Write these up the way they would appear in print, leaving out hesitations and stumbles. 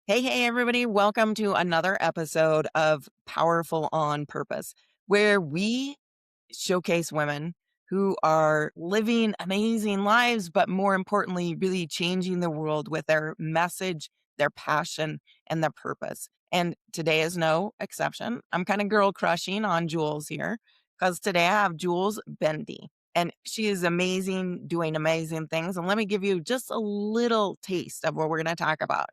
Hey, everybody. Welcome to another episode of Powerful on Purpose, where we showcase women who are living amazing lives, but more importantly, really changing the world with their message, their passion, and their purpose. And today is no exception. I'm kind of girl crushing on Jules here because today I have Juls Bindi. And she is amazing, doing amazing things. And let me give you just a little taste of what we're going to talk about.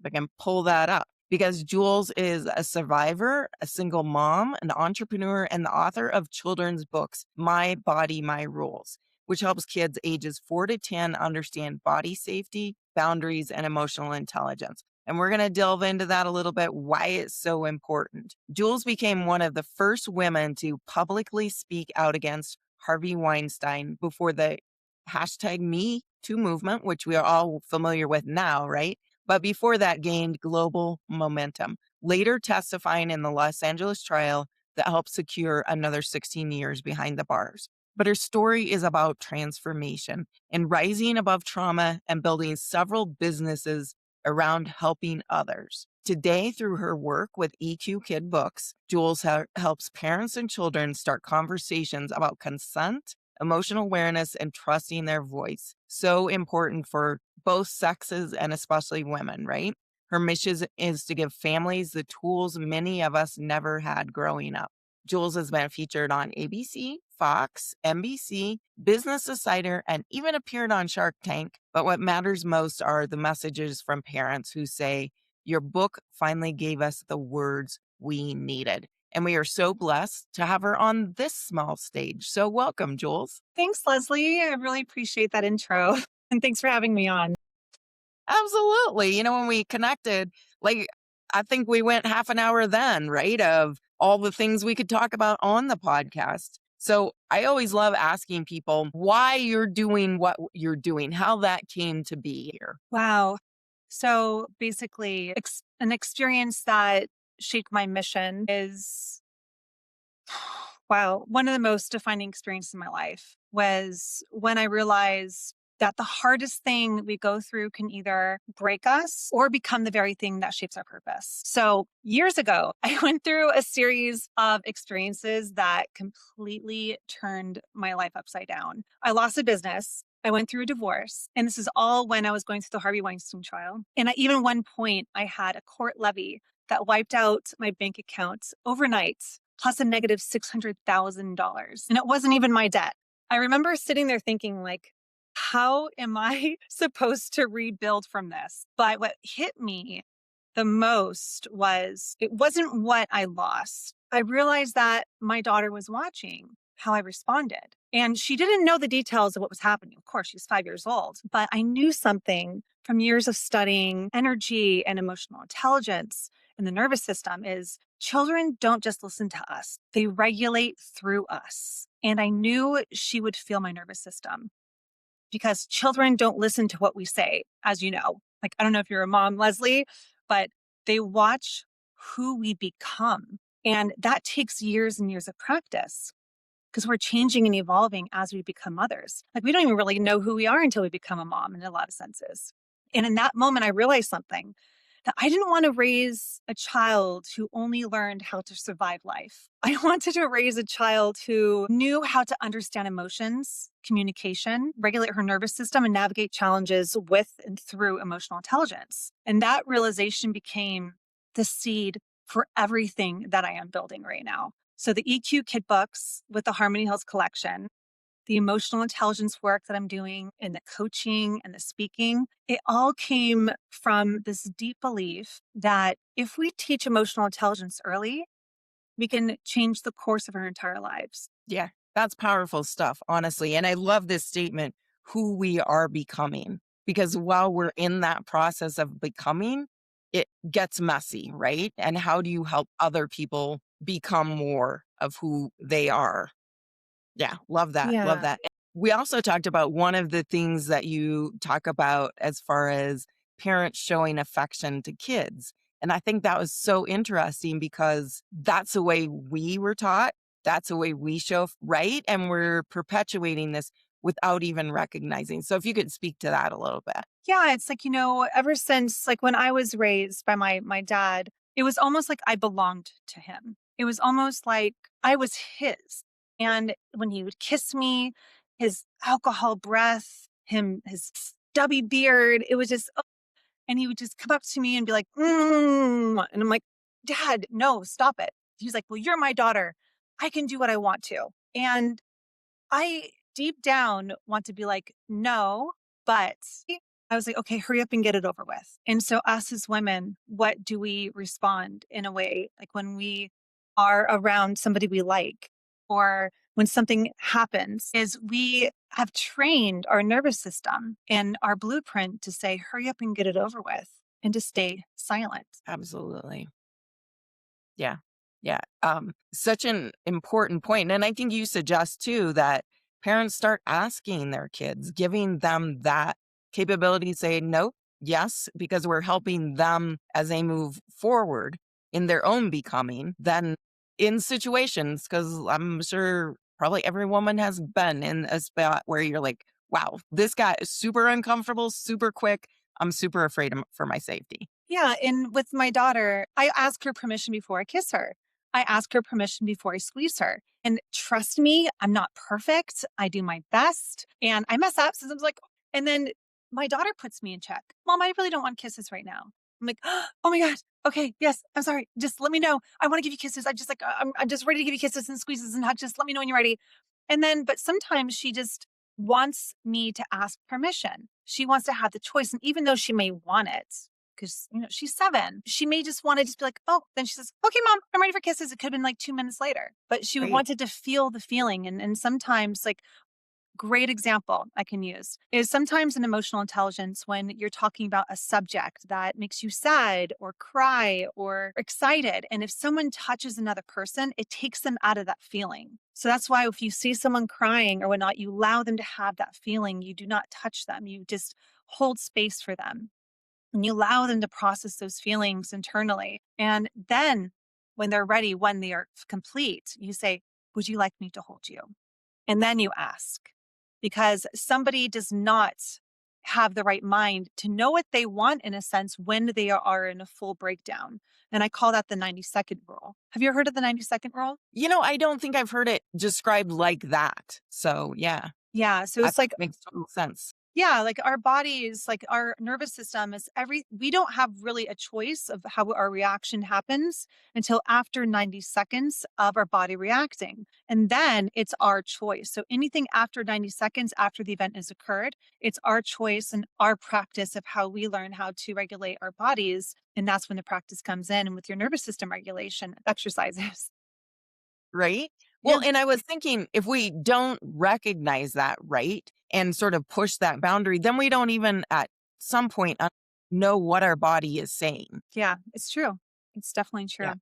If I can pull that up. Because Jules is a survivor, a single mom, an entrepreneur, and the author of children's books, My Body, My Rules, which helps kids ages 4 to 10 understand body safety, boundaries, and emotional intelligence. And we're going to delve into that a little bit, why it's so important. Jules became one of the first women to publicly speak out against Harvey Weinstein before the hashtag Me Too movement, which we are all familiar with now, right? But before that gained global momentum, later testifying in the Los Angeles trial that helped secure another 16 years behind the bars. But her story is about transformation and rising above trauma and building several businesses around helping others. Today, through her work with EQ Kid Books, Jules helps parents and children start conversations about consent, emotional awareness, and trusting their voice. So important for both sexes and especially women, right? Her mission is to give families the tools many of us never had growing up. Jules has been featured on ABC, Fox, NBC, Business Insider, and even appeared on Shark Tank. But what matters most are the messages from parents who say, your book finally gave us the words we needed. And we are so blessed to have her on this small stage. So welcome, Jules. Thanks, Leslie. I really appreciate that intro. And thanks for having me on. Absolutely. When we connected, I think we went half an hour then, right? Of all the things we could talk about on the podcast. So I always love asking people why you're doing what you're doing, how that came to be here. Wow. So basically, an experience that shaped my mission is, wow, one of the most defining experiences in my life was when I realized that the hardest thing we go through can either break us or become the very thing that shapes our purpose. So years ago, I went through a series of experiences that completely turned my life upside down. I lost a business. I went through a divorce, and this is all when I was going through the Harvey Weinstein trial. And at even one point, I had a court levy that wiped out my bank account overnight, plus a negative $600,000. And it wasn't even my debt. I remember sitting there thinking, like, how am I supposed to rebuild from this? But what hit me the most was it wasn't what I lost. I realized that my daughter was watching how I responded. And she didn't know the details of what was happening. Of course, she's 5 years old, but I knew something from years of studying energy and emotional intelligence and the nervous system is children don't just listen to us. They regulate through us. And I knew she would feel my nervous system because children don't listen to what we say, as you know. Like, I don't know if you're a mom, Leslie, but they watch who we become. And that takes years and years of practice because we're changing and evolving as we become mothers. Like, we don't even really know who we are until we become a mom in a lot of senses. And in that moment, I realized something that I didn't want to raise a child who only learned how to survive life. I wanted to raise a child who knew how to understand emotions, communication, regulate her nervous system, and navigate challenges with and through emotional intelligence. And that realization became the seed for everything that I am building right now. So the EQ Kid Books with the Harmony Hills collection, the emotional intelligence work that I'm doing and the coaching and the speaking, it all came from this deep belief that if we teach emotional intelligence early, we can change the course of our entire lives. Yeah, that's powerful stuff, honestly. And I love this statement, who we are becoming, because while we're in that process of becoming, it gets messy, right? And how do you help other people become more of who they are? Yeah, love that. Love Yeah. that. We also talked about one of the things that you talk about as far as parents showing affection to kids. And I think that was so interesting because that's the way we were taught. That's the way we show, right? And we're perpetuating this. without even recognizing. So if you could speak to that a little bit. Yeah, it's like, ever since like when I was raised by my dad, it was almost like I belonged to him. It was almost like I was his. And when he would kiss me, his alcohol breath, his stubby beard, it was just, oh, and he would just come up to me and be like, and I'm like, Dad, no, stop it. He's like, well, you're my daughter. I can do what I want to. And I deep down want to be like, no, but I was like, okay, hurry up and get it over with. And so, us as women, what do we respond in a way like when we are around somebody we like or when something happens? Is we have trained our nervous system and our blueprint to say, hurry up and get it over with and to stay silent. Absolutely. Yeah. Yeah. Such an important point. And I think you suggest too that parents start asking their kids, giving them that capability to say, nope, yes, because we're helping them as they move forward in their own becoming, then in situations, because I'm sure probably every woman has been in a spot where you're like, wow, this got super uncomfortable, super quick. I'm super afraid for my safety. Yeah, and with my daughter, I ask her permission before I kiss her. I ask her permission before I squeeze her. And trust me, I'm not perfect. I do my best and I mess up. So I'm like, and then my daughter puts me in check. Mom, I really don't want kisses right now. I'm like, oh my God. Okay. Yes. I'm sorry. Just let me know. I want to give you kisses. I just like, I'm just ready to give you kisses and squeezes and hugs. Just let me know when you're ready. And then, but sometimes she just wants me to ask permission. She wants to have the choice. And even though she may want it, because she's 7. She may just want to just be like, oh, then she says, okay, mom, I'm ready for kisses. It could have been like 2 minutes later, but she Right. wanted to feel the feeling. And sometimes like great example I can use is sometimes in emotional intelligence when you're talking about a subject that makes you sad or cry or excited. And if someone touches another person, it takes them out of that feeling. So that's why if you see someone crying or whatnot, you allow them to have that feeling. You do not touch them. You just hold space for them and you allow them to process those feelings internally. And then when they're ready, when they are complete, you say, would you like me to hold you? And then you ask because somebody does not have the right mind to know what they want in a sense when they are in a full breakdown. And I call that the 90-second rule. Have you ever heard of the 90-second rule? I don't think I've heard it described like that. So yeah, Yeah. So that it's like makes total sense. yeah, like our bodies, like our nervous system is we don't have really a choice of how our reaction happens until after 90 seconds of our body reacting. And then it's our choice. So anything after 90 seconds after the event has occurred, it's our choice and our practice of how we learn how to regulate our bodies. And that's when the practice comes in and with your nervous system regulation exercises. Right? Well, Yeah. and I was thinking if we don't recognize that, right, and sort of push that boundary, then we don't even at some point know what our body is saying. Yeah, it's true. It's definitely Yeah. true.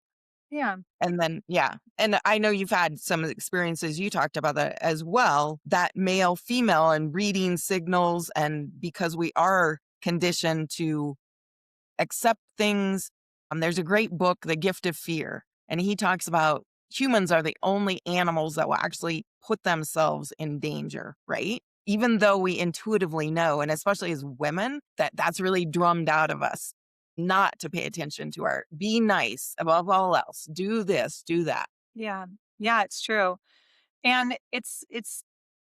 Yeah. And then, yeah. And I know you've had some experiences, you talked about that as well, that male, female, and reading signals. And because we are conditioned to accept things. There's a great book, The Gift of Fear, and he talks about humans are the only animals that will actually put themselves in danger, right? Even though we intuitively know, and especially as women, that that's really drummed out of us not to pay attention to our be nice above all else, do this, do that. Yeah. Yeah, it's true. And it's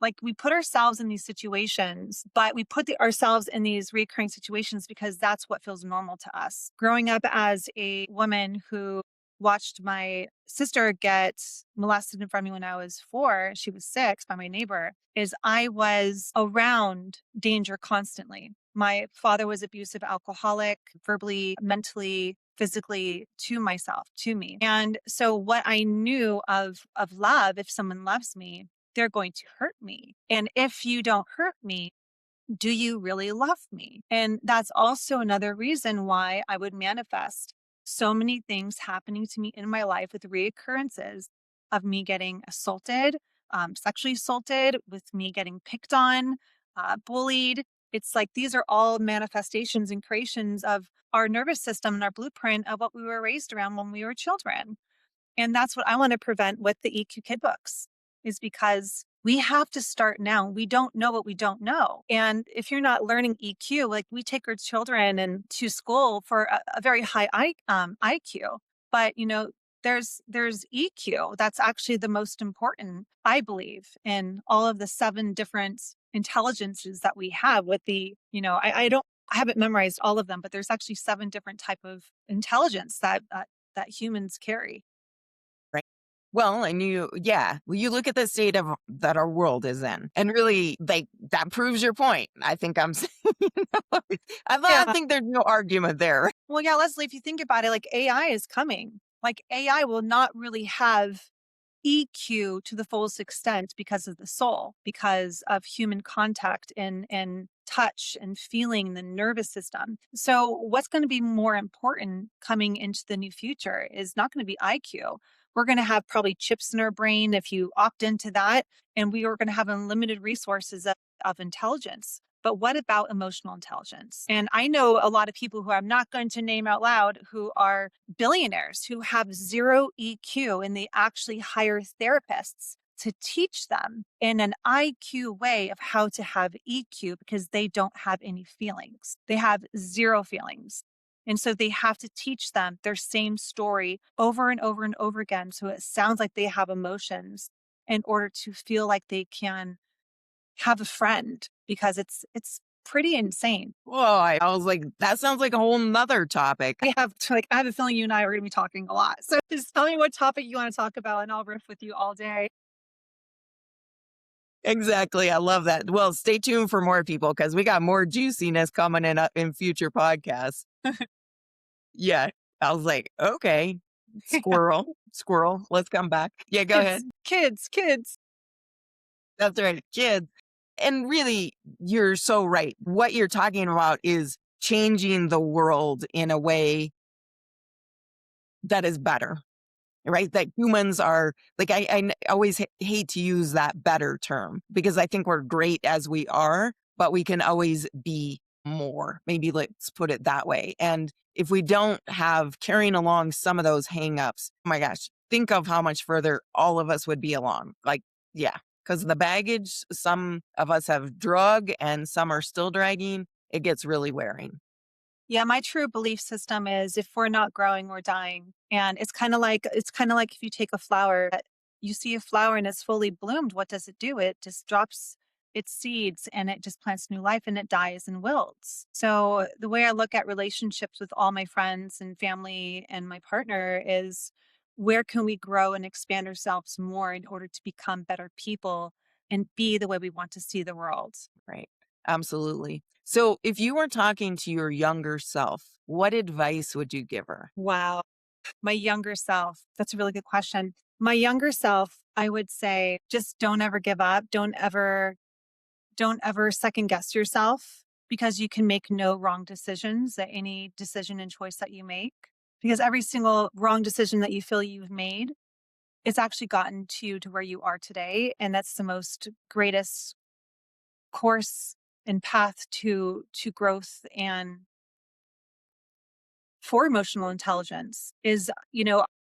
like we put ourselves in these situations, but we put ourselves in these recurring situations because that's what feels normal to us. Growing up as a woman who watched my sister get molested in front of me when I was 4, she was 6 by my neighbor, is I was around danger constantly. My father was abusive alcoholic, verbally, mentally, physically to myself, to me. And so what I knew of love, if someone loves me, they're going to hurt me. And if you don't hurt me, do you really love me? And that's also another reason why I would manifest so many things happening to me in my life with reoccurrences of me getting assaulted, sexually assaulted, with me getting picked on, bullied. It's like these are all manifestations and creations of our nervous system and our blueprint of what we were raised around when we were children. And that's what I want to prevent with the EQ Kid books, is because We have to start now. We don't know what we don't know. And if you're not learning EQ, like we take our children and to school for a very high IQ, but there's EQ. That's actually the most important, I believe, in all of the seven different intelligences that we have. With I haven't memorized all of them, but there's actually seven different type of intelligence that humans carry. Right. Well, and you look at the state of that our world is in, and really, like, that proves your point. I think I'm saying, I Yeah. think there's no argument there. Well, yeah, Leslie, if you think about it, like AI is coming. Like AI will not really have EQ to the fullest extent because of the soul, because of human contact and touch and feeling the nervous system. So what's going to be more important coming into the new future is not going to be IQ. We're going to have probably chips in our brain if you opt into that, and we are going to have unlimited resources of intelligence. But what about emotional intelligence? And I know a lot of people who I'm not going to name out loud who are billionaires who have zero EQ, and they actually hire therapists to teach them in an IQ way of how to have EQ because they don't have any feelings. They have zero feelings. And so they have to teach them their same story over and over and over again. So it sounds like they have emotions in order to feel like they can have a friend because it's pretty insane. Whoa, I was like, that sounds like a whole nother topic. I have a feeling you and I are going to be talking a lot. So just tell me what topic you want to talk about and I'll riff with you all day. Exactly. I love that. Well, stay tuned for more people because we got more juiciness coming in future podcasts. Yeah. I was like, okay, squirrel, let's come back. Yeah, go Kids, ahead. kids, kids. That's right, kids. And really, you're so right. What you're talking about is changing the world in a way that is better, right? That humans are like, always hate to use that better term because I think we're great as we are, but we can always be more. Maybe let's put it that way. And if we don't have carrying along some of those hangups, oh my gosh, think of how much further all of us would be along. Like, yeah, because the baggage some of us have drug and some are still dragging, it gets really wearing. Yeah, my true belief system is if we're not growing, we're dying. And it's kind of like if you take a flower, you see a flower and it's fully bloomed, what does it do? It just drops its seeds and it just plants new life and it dies and wilts. So the way I look at relationships with all my friends and family and my partner is where can we grow and expand ourselves more in order to become better people and be the way we want to see the world? Right. Absolutely. So, if you were talking to your younger self, what advice would you give her? Wow. My younger self, that's a really good question. My younger self, I would say just don't ever give up. Don't ever second guess yourself because you can make no wrong decisions at any decision and choice that you make. Because every single wrong decision that you feel you've made, it's actually gotten to you to where you are today. And that's the most greatest course and path to growth and for emotional intelligence is,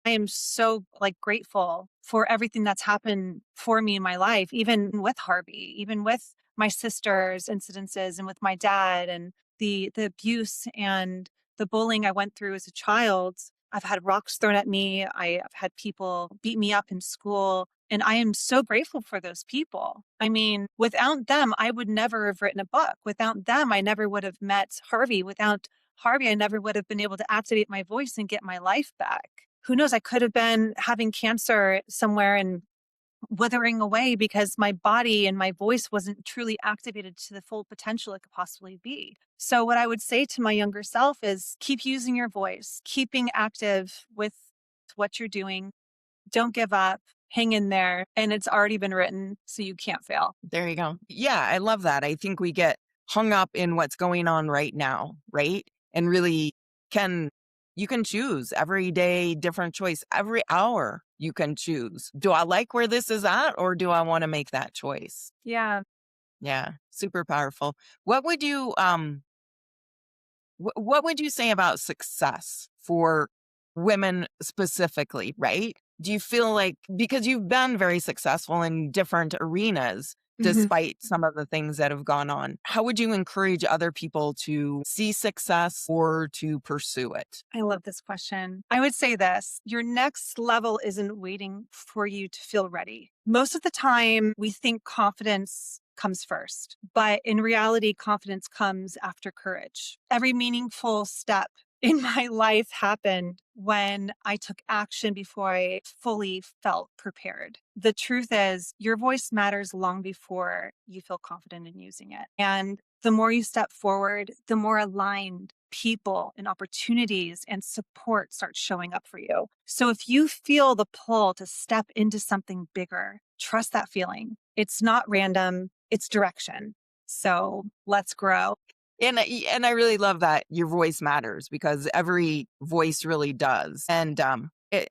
I am so like grateful for everything that's happened for me in my life, even with Harvey, even with my sister's incidences and with my dad and the abuse and the bullying I went through as a child. I've had rocks thrown at me. I've had people beat me up in school. And I am so grateful for those people. I mean, without them, I would never have written a book. Without them, I never would have met Harvey. Without Harvey, I never would have been able to activate my voice and get my life back. Who knows? I could have been having cancer somewhere and withering away because my body and my voice wasn't truly activated to the full potential it could possibly be. So, what I would say to my younger self is keep using your voice, keeping active with what you're doing. Don't give up, hang in there. And it's already been written, so you can't fail. There you go. Yeah, I love that. I think we get hung up in what's going on right now, right? And really can you can choose every day, different choice. Every hour you can choose. Do I like where this is at or do I want to make that choice? Yeah. Yeah, super powerful. What would you what would you say about success for women specifically, right? Do you feel like, because you've been very successful in different arenas, Mhm. despite some of the things that have gone on, how would you encourage other people to see success or to pursue it? I love this question. I would say this: your next level isn't waiting for you to feel ready. Most of the time, we think confidence comes first, but in reality, confidence comes after courage. Every meaningful step in my life happened when I took action before I fully felt prepared. The truth is, your voice matters long before you feel confident in using it. And the more you step forward, the more aligned people and opportunities and support start showing up for you. So if you feel the pull to step into something bigger, trust that feeling. It's not random, it's direction. So let's grow. And I really love that your voice matters, because every voice really does. And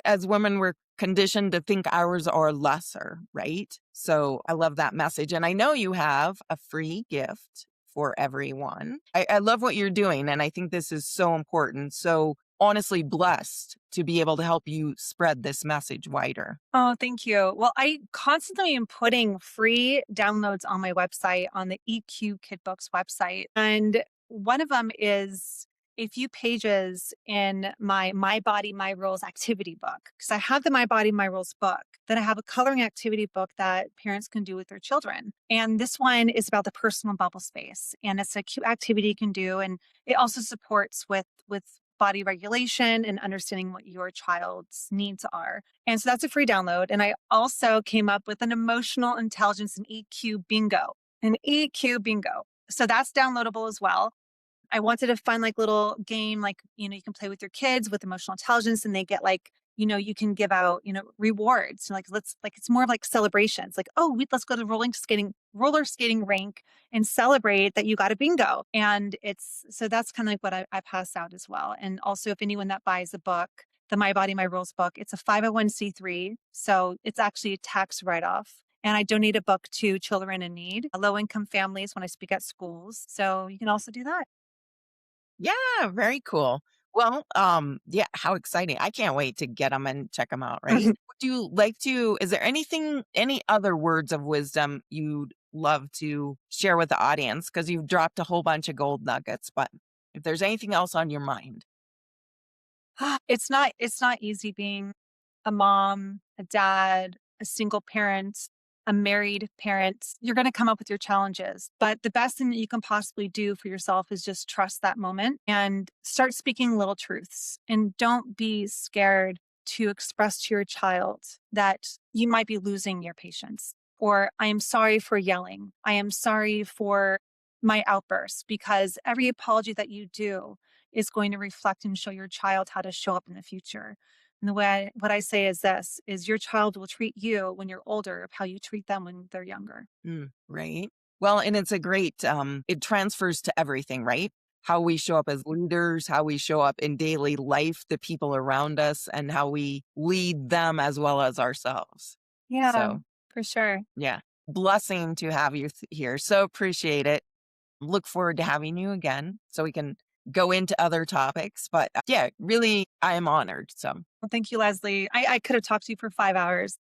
as women, we're conditioned to think ours are lesser, right? So I love that message. And I know you have a free gift for everyone. I love what you're doing. And I think this is so important. So honestly, blessed to be able to help you spread this message wider. Oh, thank you. Well, I constantly am putting free downloads on my website, on the EQ Kid Books website. And one of them is a few pages in My Body, My Rules activity book. Because I have the My Body, My Rules book. Then I have a coloring activity book that parents can do with their children. And this one is about the personal bubble space. And it's a cute activity you can do. And it also supports with body regulation and understanding what your child's needs are. And so that's a free download. And I also came up with an emotional intelligence and EQ bingo, an EQ bingo. So that's downloadable as well. I wanted a fun, like little game, like, you can play with your kids with emotional intelligence and they get like, you can give out, rewards. Like, it's more of like celebrations. Like, oh, let's go to the roller skating rink and celebrate that you got a bingo. And so that's kind of like what I pass out as well. And also, if anyone that buys the book, the My Body, My Rules book, it's a 501(c)(3). So it's actually a tax write off. And I donate a book to children in need, low income families when I speak at schools. So you can also do that. Yeah, very cool. Well, yeah, how exciting. I can't wait to get them and check them out, right? Would you like to, is there any other words of wisdom you'd love to share with the audience? Because you've dropped a whole bunch of gold nuggets, but if there's anything else on your mind. It's not easy being a mom, a dad, a single parent, a married parent. You're going to come up with your challenges, but the best thing that you can possibly do for yourself is just trust that moment and start speaking little truths, and don't be scared to express to your child that you might be losing your patience, or I am sorry for yelling. I am sorry for my outbursts, because every apology that you do is going to reflect and show your child how to show up in the future. And what I say is this: is your child will treat you when you're older of how you treat them when they're younger. Right. Well, and it's a great, it transfers to everything, right? How we show up as leaders, how we show up in daily life, the people around us, and how we lead them as well as ourselves. Yeah, So, for sure. yeah, blessing to have you here. So appreciate it. Look forward to having you again so we can go into other topics. But yeah, really, I am honored. So Well, thank you, Leslie. I could have talked to you for 5 hours.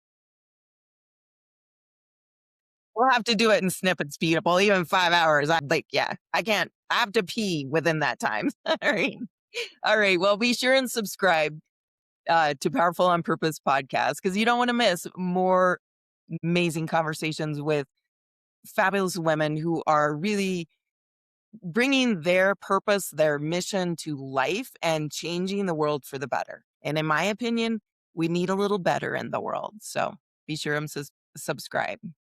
we'll have to do it in snippets, people, even 5 hours. I'm like, yeah, I can't, I have to pee within that time. All right. All right. Well, be sure and subscribe to Powerful on Purpose podcast, because you don't want to miss more amazing conversations with fabulous women who are really bringing their purpose, their mission to life and changing the world for the better. And in my opinion, we need a little better in the world. So be sure and subscribe.